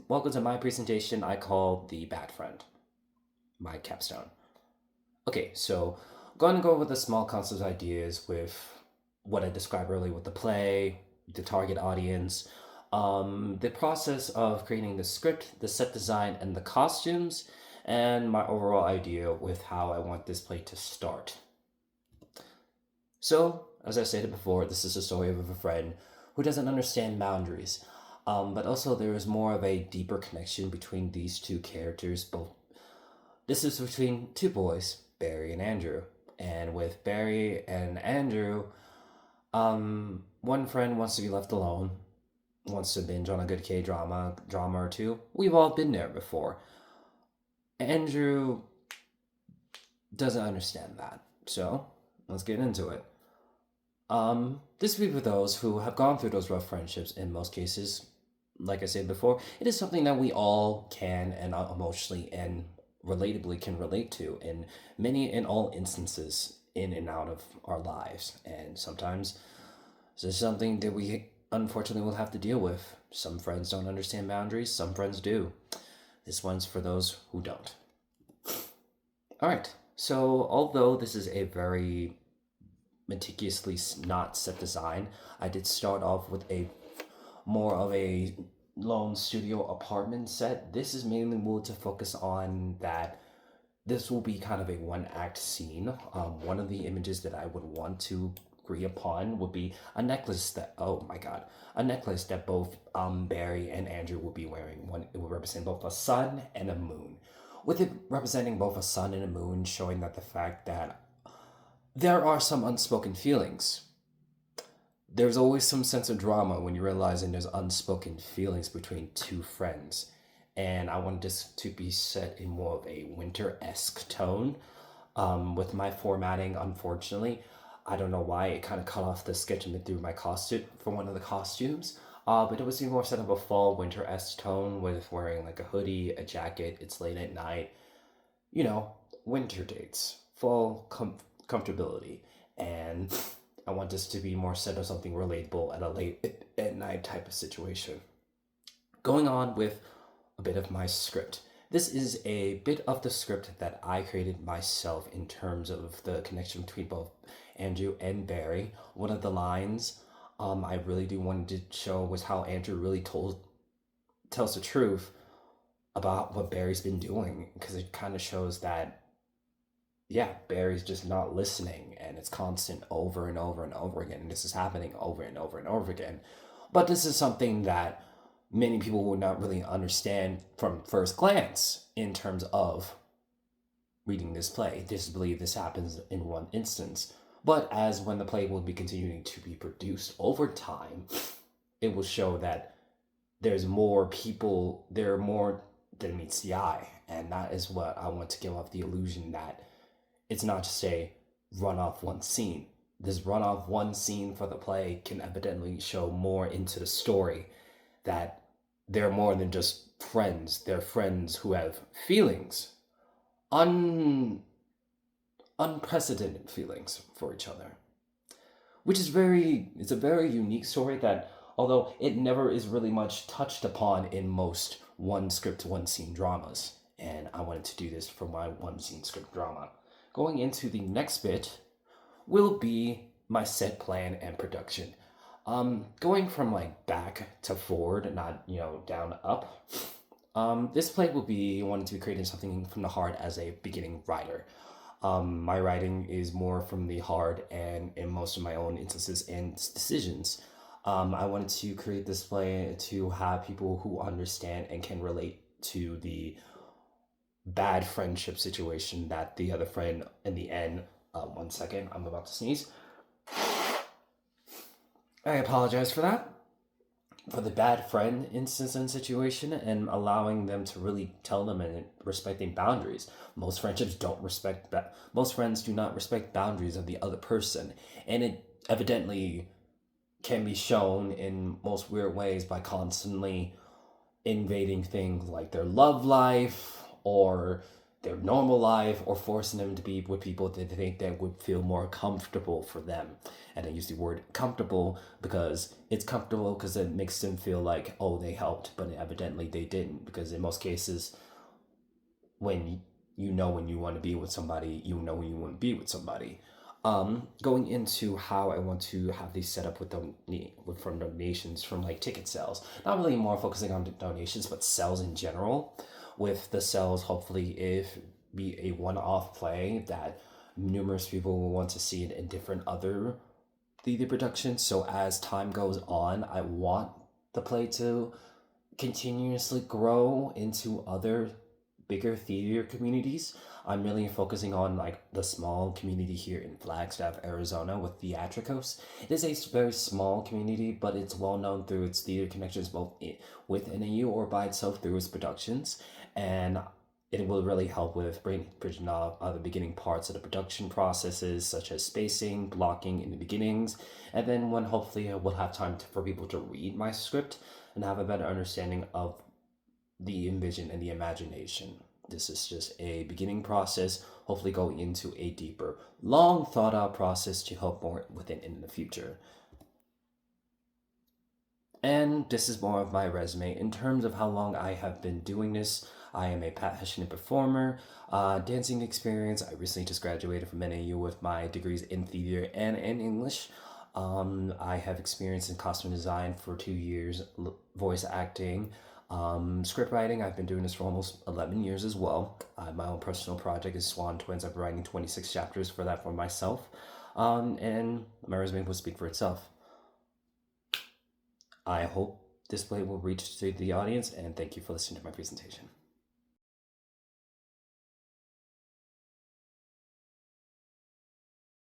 welcome to my presentation I call The Bad Friend, my capstone. Okay, so I'm going to go over the small concept ideas with what I described earlier with the play, the target audience, the process of creating the script, the set design, and the costumes, and my overall idea with how I want this play to start. So, as I stated before, this is a story of a friend who doesn't understand boundaries. But also, there is more of a deeper connection between these two characters. This is between two boys, Barry and Andrew. And with Barry and Andrew, one friend wants to be left alone, wants to binge on a good drama or two. We've all been there before. Andrew doesn't understand that. So, let's get into it. This will be for those who have gone through those rough friendships in most cases. Like I said before, it is something that we all can and emotionally and relatably can relate to in many and all instances in and out of our lives. And sometimes this is something that we unfortunately will have to deal with. Some friends don't understand boundaries, some friends do. This one's for those who don't. All right, so although this is a very meticulously not set design, I did start off with a more of a lone studio apartment set. This is mainly will to focus on that this will be kind of a one act scene. One of the images that I would want to agree upon would be a necklace that, oh my god, a necklace that both Barry and Andrew will be wearing. One, it will represent both a sun and a moon, with it representing both a sun and a moon, showing that the fact that there are some unspoken feelings. There's always some sense of drama when you're realizing there's unspoken feelings between two friends. And I want this to be set in more of a winter-esque tone. With my formatting, unfortunately, I don't know why it kind of cut off the sketch and through my costume for one of the costumes. But it was more set of a fall winter-esque tone with wearing like a hoodie, a jacket, it's late at night. You know, winter dates, fall comfortability. And I want this to be more set of something relatable at a late at night type of situation. Going on with a bit of my script. This is a bit of the script that I created myself in terms of the connection between both Andrew and Barry. One of the lines I really do want to show was how Andrew really tells the truth about what Barry's been doing, because it kind of shows that yeah, Barry's just not listening, and it's constant over and over and over again. And this is happening over and over and over again. But this is something that many people would not really understand from first glance in terms of reading this play. Just believe this happens in one instance. But as when the play will be continuing to be produced over time, it will show that there's more people, there are more than meets the eye. And that is what I want to give off the illusion that it's not just a run off one scene. This run off one scene for the play can evidently show more into the story, that they're more than just friends. They're friends who have feelings, unprecedented feelings for each other. Which is it's a very unique story that, although it never is really much touched upon in most one script, one scene dramas. And I wanted to do this for my one scene script drama. Going into the next bit will be my set plan and production. Going from like back to forward, not down up. This play will be wanting to be creating something from the heart as a beginning writer. My writing is more from the heart and in most of my own instances and decisions. I wanted to create this play to have people who understand and can relate to the bad friendship situation that the other friend in the end. One second, I'm about to sneeze. I apologize for that. For the bad friend instance and situation, and allowing them to really tell them and respecting boundaries. Most friendships don't respect that. Most friends do not respect boundaries of the other person, and it evidently can be shown in most weird ways by constantly invading things like their love life or their normal life or forcing them to be with people that they think that would feel more comfortable for them. And I use the word comfortable because it's comfortable because it makes them feel like, oh, they helped, but evidently they didn't. Because in most cases, when when you want to be with somebody, you know when you want to be with somebody. Going into how I want to have these set up from donations from like ticket sales. Not really more focusing on donations, but sales in general. With the sales, hopefully, if be a one-off play that numerous people will want to see it in different other theater productions. So as time goes on, I want the play to continuously grow into other bigger theater communities. I'm really focusing on like the small community here in Flagstaff, Arizona with Theatricos. It is a very small community, but it's well known through its theater connections both with NAU or by itself through its productions. And it will really help with bridging up the beginning parts of the production processes, such as spacing, blocking in the beginnings, and then when hopefully I will have time for people to read my script and have a better understanding of the envision and the imagination. This is just a beginning process, hopefully going into a deeper, long thought out process to help more within in the future. And this is more of my resume. In terms of how long I have been doing this, I am a passionate performer. Dancing experience, I recently just graduated from NAU with my degrees in theater and in English. I have experience in costume design for 2 years, voice acting, script writing. I've been doing this for almost 11 years as well. My own personal project is Swan Twins. I've been writing 26 chapters for that for myself. And my resume will speak for itself. I hope this play will reach to the audience, and thank you for listening to my presentation.